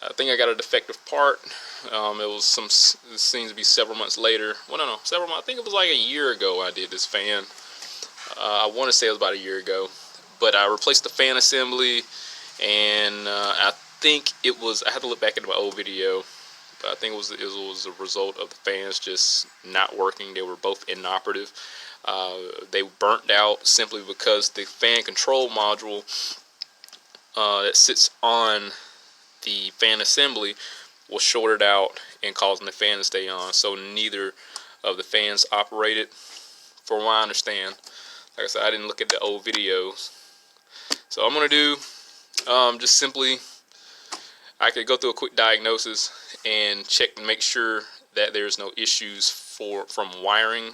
I think I got a defective part. It seems to be several months later. Well, no, several months. I think it was like a year ago I did this fan. I want to say it was about a year ago. But I replaced the fan assembly, and I think it was, I had to look back into my old video, but I think it was a result of the fans just not working. They were both inoperative. They burnt out simply because the fan control module that sits on the fan assembly was shorted out and causing the fan to stay on. So neither of the fans operated, from what I understand. Like I said, I didn't look at the old videos. So I'm going to do just simply, I could go through a quick diagnosis and check and make sure that there's no issues from wiring,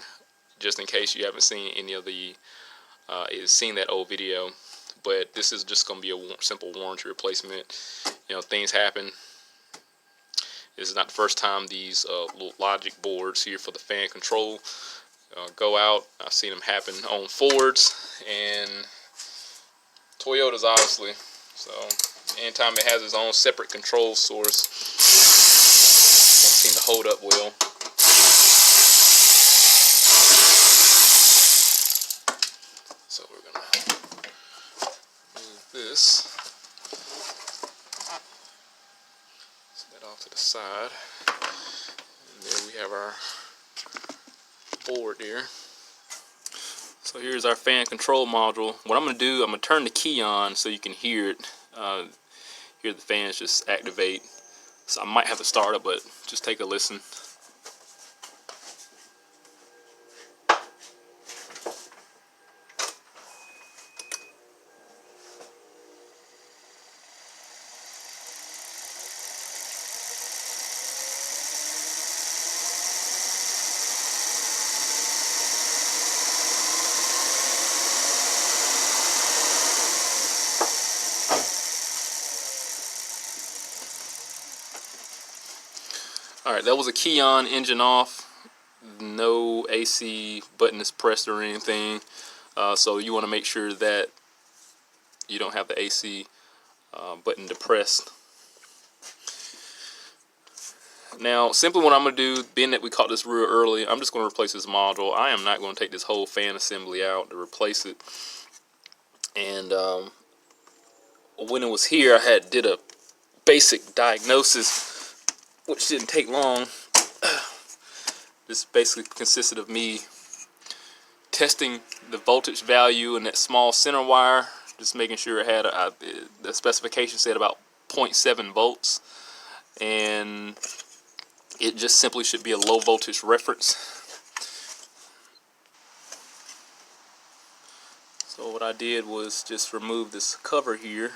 just in case you haven't seen any of the seen that old video. But this is just going to be a simple warranty replacement. You know, things happen. This is not the first time these little logic boards here for the fan control go out. I've seen them happen on Fords and Toyotas, obviously. So anytime it has its own separate control source, don't seem to hold up well. So we're gonna move this, set that off to the side, and there we have our board here. So here's our fan control module. What I'm going to do, I'm going to turn the key on so you can hear it. Hear the fans just activate. So I might have to start it, but just take a listen. Alright, that was a key on, engine off. No AC button is pressed or anything. So you want to make sure that you don't have the AC button depressed. Now, simply what I'm going to do, being that we caught this real early, I'm just going to replace this module. I am not going to take this whole fan assembly out to replace it. And when it was here, I did a basic diagnosis, which didn't take long. This basically consisted of me testing the voltage value in that small center wire, just making sure it had the specification said about 0.7 volts, and it just simply should be a low voltage reference. So what I did was just remove this cover here.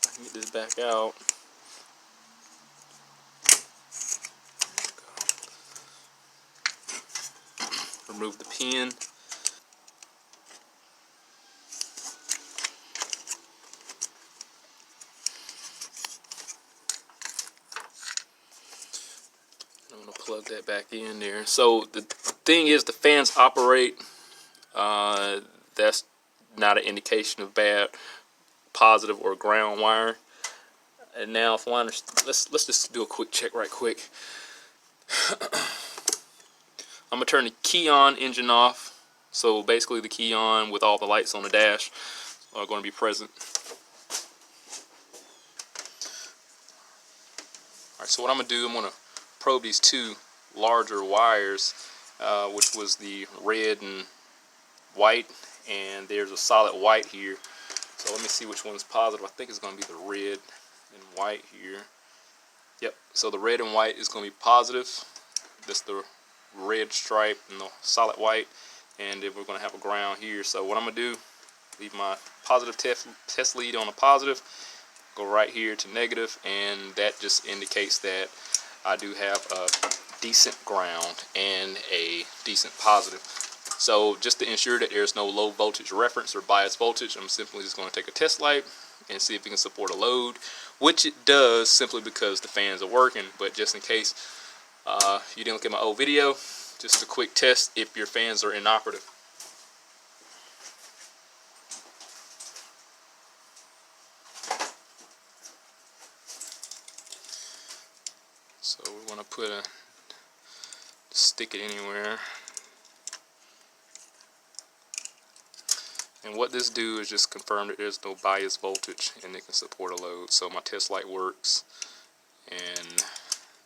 I can get this back out. Remove the pin. I'm going to plug that back in there. So the thing is, the fans operate. That's not an indication of bad positive or ground wire. And now, if one, let's just do a quick check right quick. I'm going to turn the key on, engine off. So basically the key on with all the lights on the dash are going to be present. Alright, so what I'm going to do, I'm going to probe these two larger wires, which was the red and white, and there's a solid white here. So let me see which one's positive. I think it's going to be the red and white here. Yep, so the red and white is going to be positive. That's the red stripe and the solid white, and then we're going to have a ground here. So what I'm going to do, leave my positive test lead on a positive, go right here to negative, and that just indicates that I do have a decent ground and a decent positive. So just to ensure that there's no low voltage reference or bias voltage, I'm simply just going to take a test light and see if it can support a load, which it does, simply because the fans are working. But just in case you didn't look at my old video, just a quick test if your fans are inoperative. So we're going to stick it anywhere. And what this do is just confirm that there's no bias voltage and it can support a load. So my test light works, and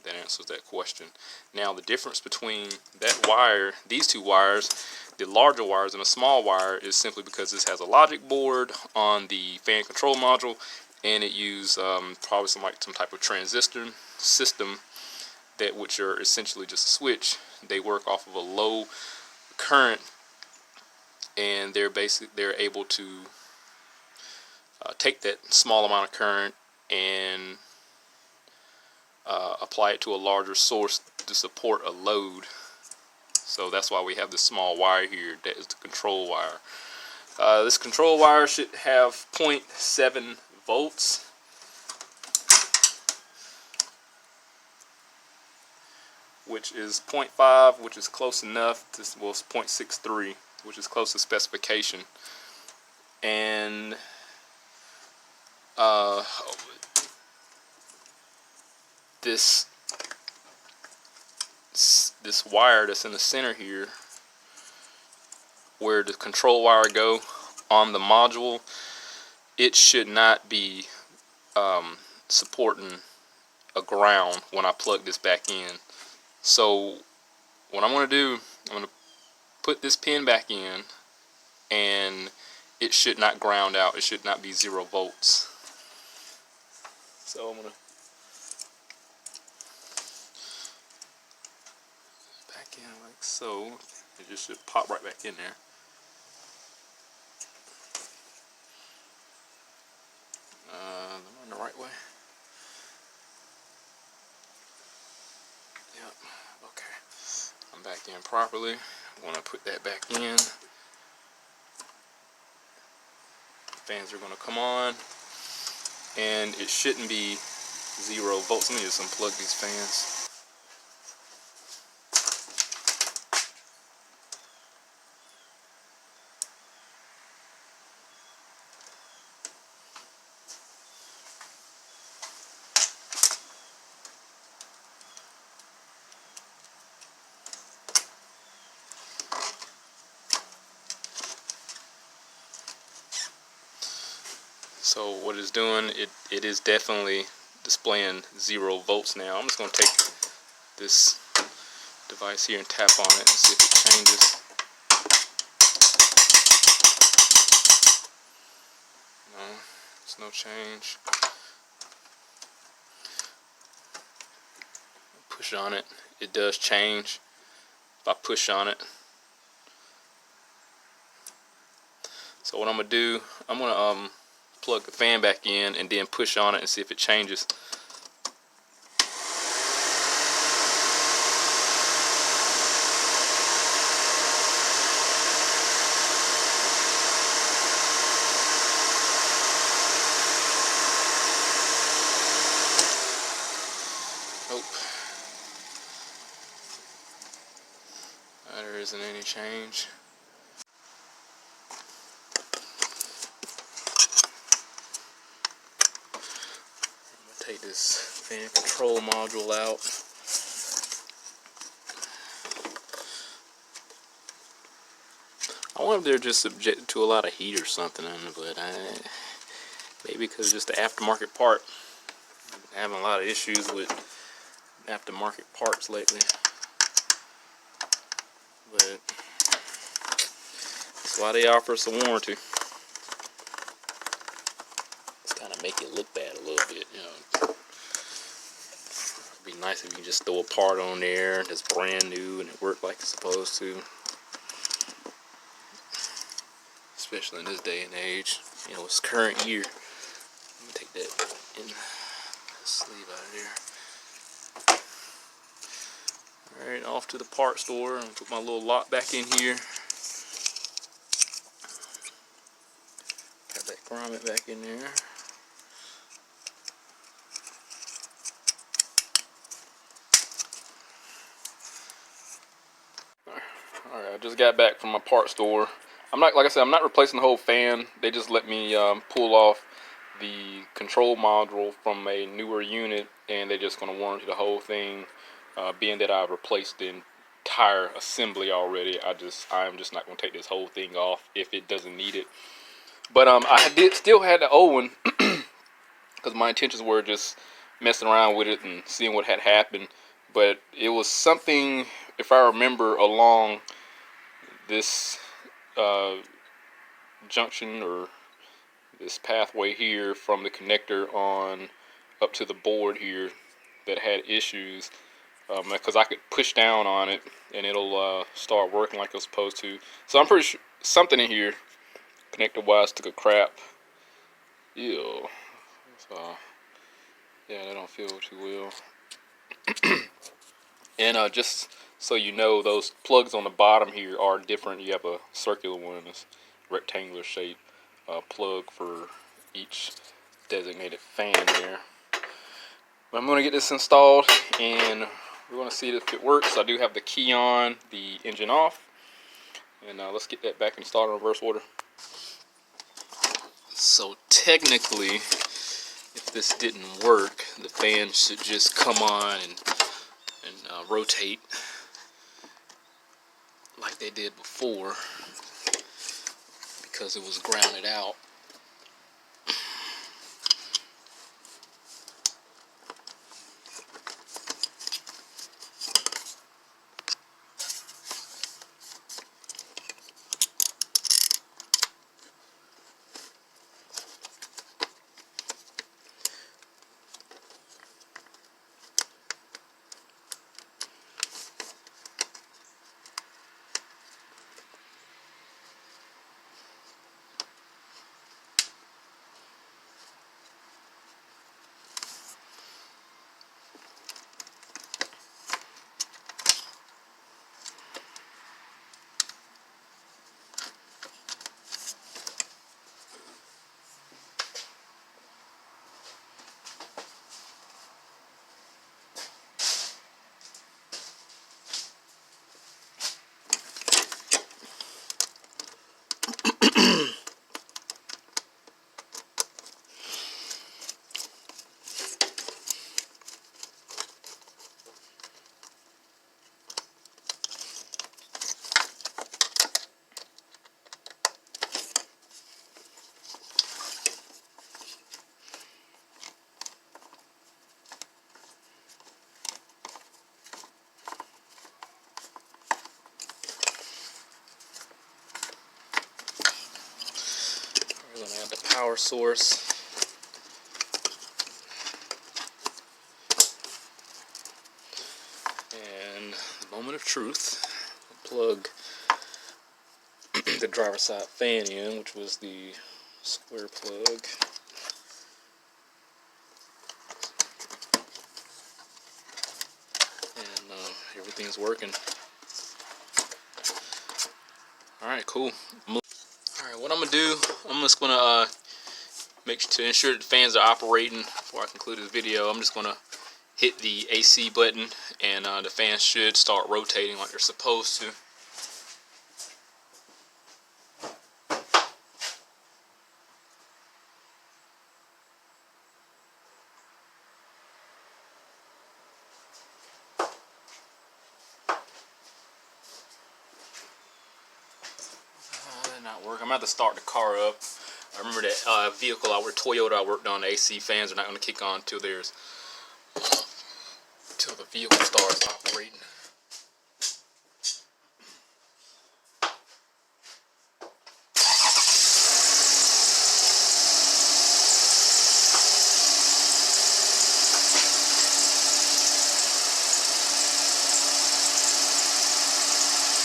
that answers that question. Now the difference between that wire, these two wires, the larger wires and a small wire, is simply because this has a logic board on the fan control module, and it uses probably some type of transistor system which are essentially just a switch. They work off of a low current, and they're able to take that small amount of current and apply it to a larger source to support a load. So that's why we have this small wire here. That is the control wire. This control wire should have 0.7 volts. Which is 0.5, which is close enough to, well, it's 0.63, which is close to specification. And this wire that's in the center here, where the control wire go on the module, it should not be supporting a ground when I plug this back in. So what I'm going to do, I'm going to put this pin back in, and it should not ground out. It should not be 0 volts. So I'm going to back in like so. It just should pop right back in there. Am I in the right way? Yep. Okay. I'm back in properly. I'm going to put that back in. Fans are going to come on, and it shouldn't be 0 volts. Let me just unplug these fans. So what it's doing, it is definitely displaying 0 volts now. I'm just going to take this device here and tap on it and see if it changes. No, there's no change. Push on it, it does change. If I push on it. So what I'm going to do, I'm going to plug the fan back in and then push on it and see if it changes. Nope. There isn't any change. Take this fan control module out. I wonder if they're just subjected to a lot of heat or something, but maybe because just the aftermarket part. I've been having a lot of issues with aftermarket parts lately. But that's why they offer us a warranty. It's kind of make it look bad a little bit, you know. It'd be nice if you can just throw a part on there that's brand new and it worked like it's supposed to. Especially in this day and age, you know, it's current year. Let me take that in, sleeve out of there. Alright, off to the part store and put my little lot back in here. Got that grommet back in there. Alright, I just got back from my part store. I'm not, like I said, I'm not replacing the whole fan. They just let me pull off the control module from a newer unit, and they're just going to warranty the whole thing. Being that I've replaced the entire assembly already, I'm just not going to take this whole thing off if it doesn't need it. But I still had the old one because my intentions were just messing around with it and seeing what had happened. But it was something, if I remember, along this junction or this pathway here from the connector on up to the board here that had issues, because I could push down on it and it'll start working like it's supposed to. So I'm pretty sure something in here connector wise took a crap. Ew. So yeah, that don't feel too well. And just so you know, those plugs on the bottom here are different. You have a circular one, this rectangular shape plug for each designated fan there. But I'm going to get this installed and we're going to see if it works. I do have the key on, the engine off, and let's get that back installed in reverse order. So technically, if this didn't work, the fan should just come on and rotate like they did before, because it was grounded out. We're going to add the power source. And the moment of truth, plug the driver's side fan in, which was the square plug. And everything's working. Alright, cool. Alright, what I'm going to do, I'm just going to to ensure that the fans are operating before I conclude this video. I'm just going to hit the AC button, and the fans should start rotating like they're supposed to. Not work. I'm going to have to start the car up. I remember that vehicle Toyota I worked on, the AC fans are not going to kick on till the vehicle starts operating.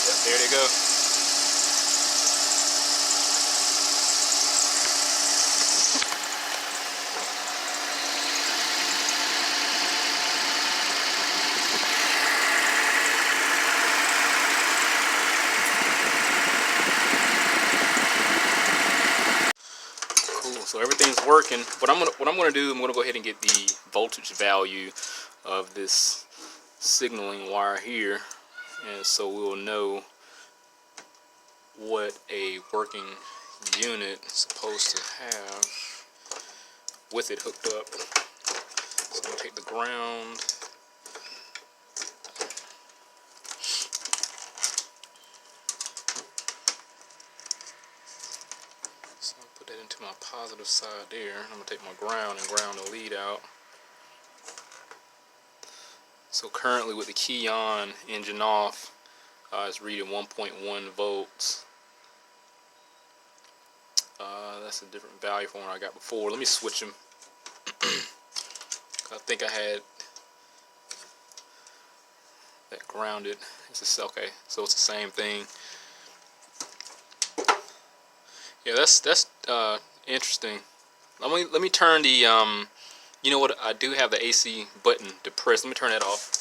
Yep, there they go. So everything's working. What I'm gonna do, I'm gonna go ahead and get the voltage value of this signaling wire here, and so we'll know what a working unit is supposed to have. with it hooked up. So I'm gonna take the ground. So I'll put that into my positive side there. I'm gonna take my ground and ground the lead out. So currently with the key on, engine off, it's reading 1.1 volts. That's a different value from what I got before. Let me switch them. I think I had that grounded. It's okay, so it's the same thing. Yeah, that's interesting. Let me turn the you know what? I do have the AC button depressed. Let me turn that off.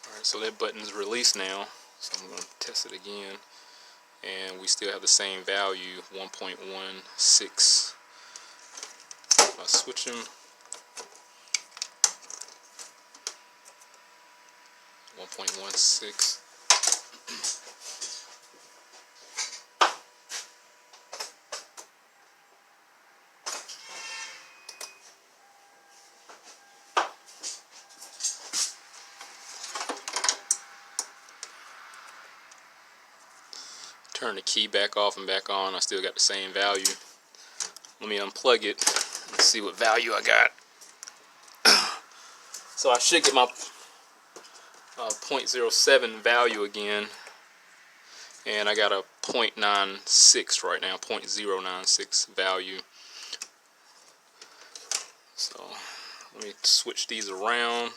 Alright, so that button's released now. So I'm going to test it again. And we still have the same value, 1.16. If I switch them, 1.16. Turn the key back off and back on. I still got the same value. Let me unplug it and see what value I got. So I should get my 0.07 value again, and I got a 0.96 right now, 0.096 value. So let me switch these around,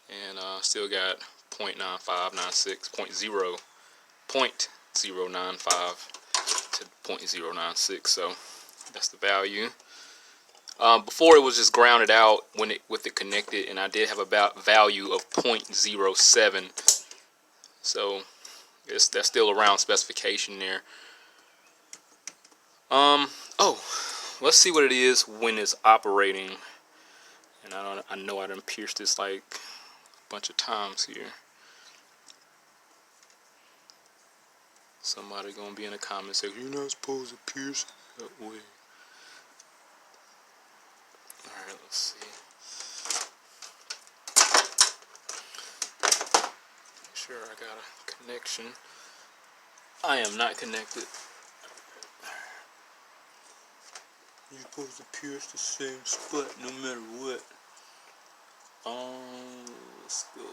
and still got 0.9596, 0.095 to 0.096. So that's the value. Before it was just grounded out with it connected, and I did have about value of 0.07. So that's still around specification there. Oh, let's see what it is when it's operating. And I know I done pierced this like a bunch of times here. Somebody gonna be in the comments saying you're not supposed to pierce that way. Alright, let's see. Make sure I got a connection. I am not connected. You're supposed to pierce the same spot no matter what. Let's go.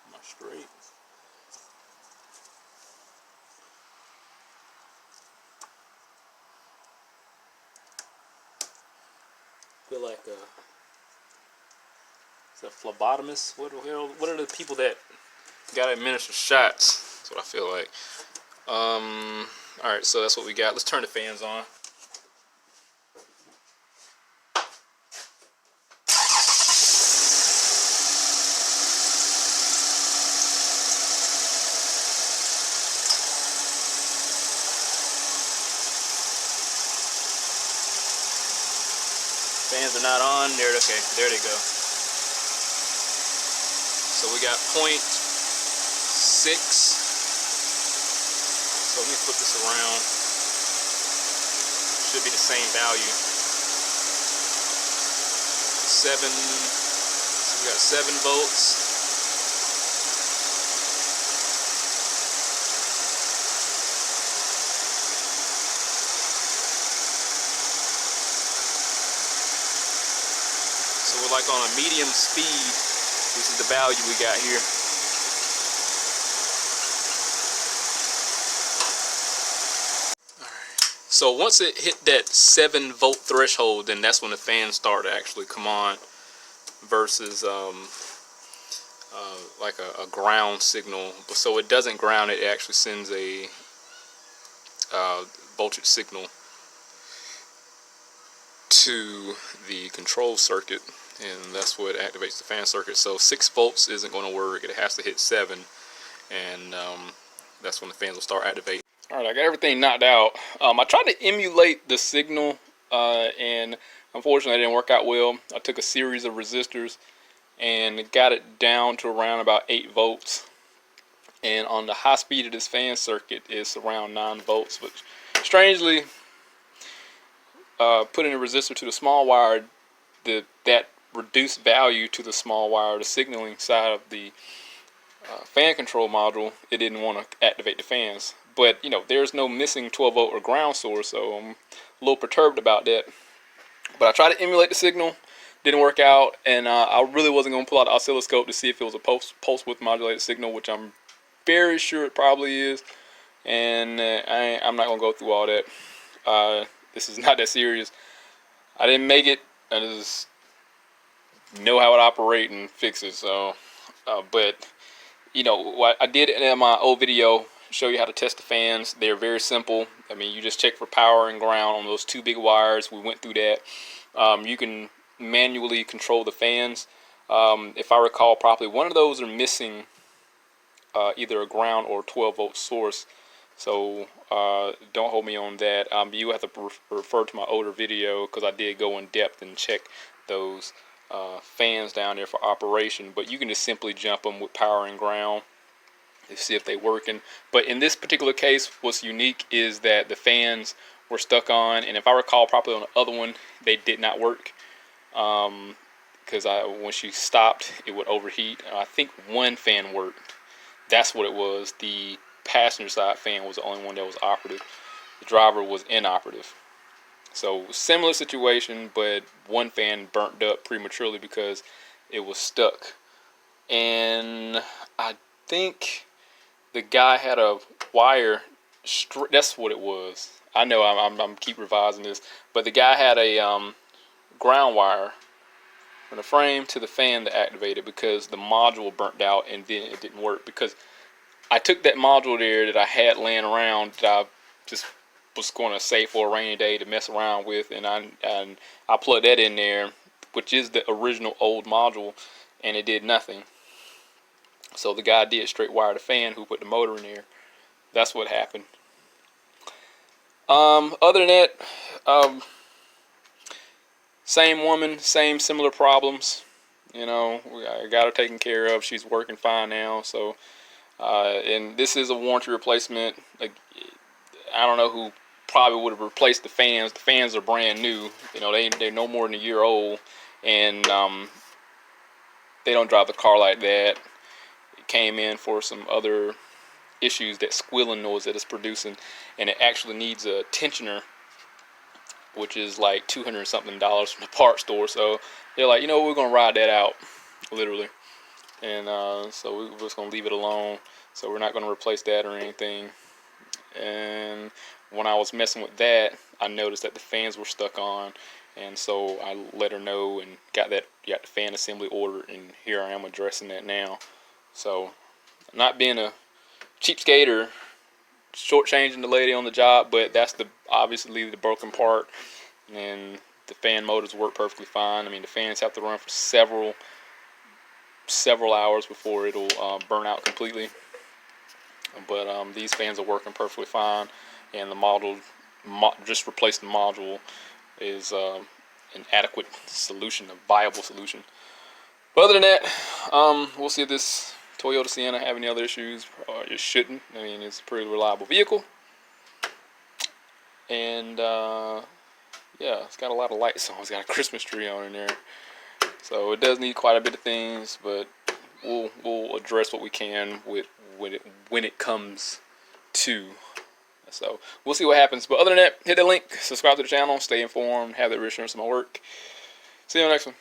Am I straight? Feel like is that phlebotomist? What are the people that gotta administer shots? That's what I feel like. Alright, so that's what we got. Let's turn the fans on. Fans are not on. Okay, there they go. So we got 0.6. So let me flip this around. Should be the same value. 7. So we got 7 volts. So we're like on a medium speed. This is the value we got here. Alright. So once it hit that 7 volt threshold, then that's when the fans start to actually come on, versus like a ground signal. So it doesn't ground it, it actually sends a voltage signal to the control circuit, and that's what activates the fan circuit. So 6 volts isn't going to work, it has to hit 7, and that's when the fans will start activating. Alright, I got everything knocked out. I tried to emulate the signal and unfortunately it didn't work out well. I took a series of resistors and got it down to around about 8 volts. And on the high speed of this fan circuit is around 9 volts, but strangely, putting a resistor to the small wire, that reduced value to the small wire, the signaling side of the fan control module, it didn't want to activate the fans. But you know, there's no missing 12 volt or ground source, so I'm a little perturbed about that. But I tried to emulate the signal, didn't work out, and I really wasn't going to pull out the oscilloscope to see if it was a pulse width modulated signal, which I'm very sure it probably is. And I'm not going to go through all that. This is not that serious. I didn't make it. I just know how it operates and fix it. So, but you know, what I did in my old video, show you how to test the fans. They're very simple. I mean, you just check for power and ground on those 2 big wires. We went through that. You can manually control the fans. If I recall properly, one of those are missing either a ground or 12 volt source. So don't hold me on that. You have to refer to my older video, because I did go in depth and check those fans down there for operation. But you can just simply jump them with power and ground to see if they're working. But in this particular case, what's unique is that the fans were stuck on, and if I recall properly on the other one, they did not work, because when she stopped, it would overheat. I think one fan worked. That's what it was. The passenger side fan was the only one that was operative. The driver was inoperative. So similar situation, but one fan burnt up prematurely because it was stuck. And I think the guy had a wire. That's what it was. I know I'm keep revising this, but the guy had a ground wire from the frame to the fan to activate it, because the module burnt out and then it didn't work. Because I took that module there that I had laying around that I just was going to save for a rainy day to mess around with, and I plugged that in there, which is the original old module, and it did nothing. So the guy did straight wire the fan who put the motor in there. That's what happened. Other than that, same woman, same similar problems. You know, I got her taken care of. She's working fine now. So, and this is a warranty replacement. Like, I don't know who probably would have replaced the fans. The fans are brand new. You know, they're no more than a year old, and they don't drive the car like that. It came in for some other issues, that squealing noise that it's producing, and it actually needs a tensioner, which is like $200 something from the parts store. So they're like, you know, we're gonna ride that out, literally, and so we're just gonna leave it alone. So we're not gonna replace that or anything. And when I was messing with that, I noticed that the fans were stuck on, and so I let her know and got the fan assembly ordered, and here I am addressing that now. So, not being a cheapskate or shortchanging the lady on the job, but that's obviously the broken part, and the fan motors work perfectly fine. I mean, the fans have to run for several hours before it'll burn out completely. But these fans are working perfectly fine, and the module, just replace the module, is an adequate solution, a viable solution. But other than that, we'll see if this Toyota Sienna have any other issues. It shouldn't. I mean, it's a pretty reliable vehicle, and yeah, it's got a lot of lights on. It's got a Christmas tree on in there, so it does need quite a bit of things, but we'll address what we can with when it comes to. So we'll see what happens. But other than that, hit the link, subscribe to the channel, stay informed, have the reassurance of my work. See you on the next one.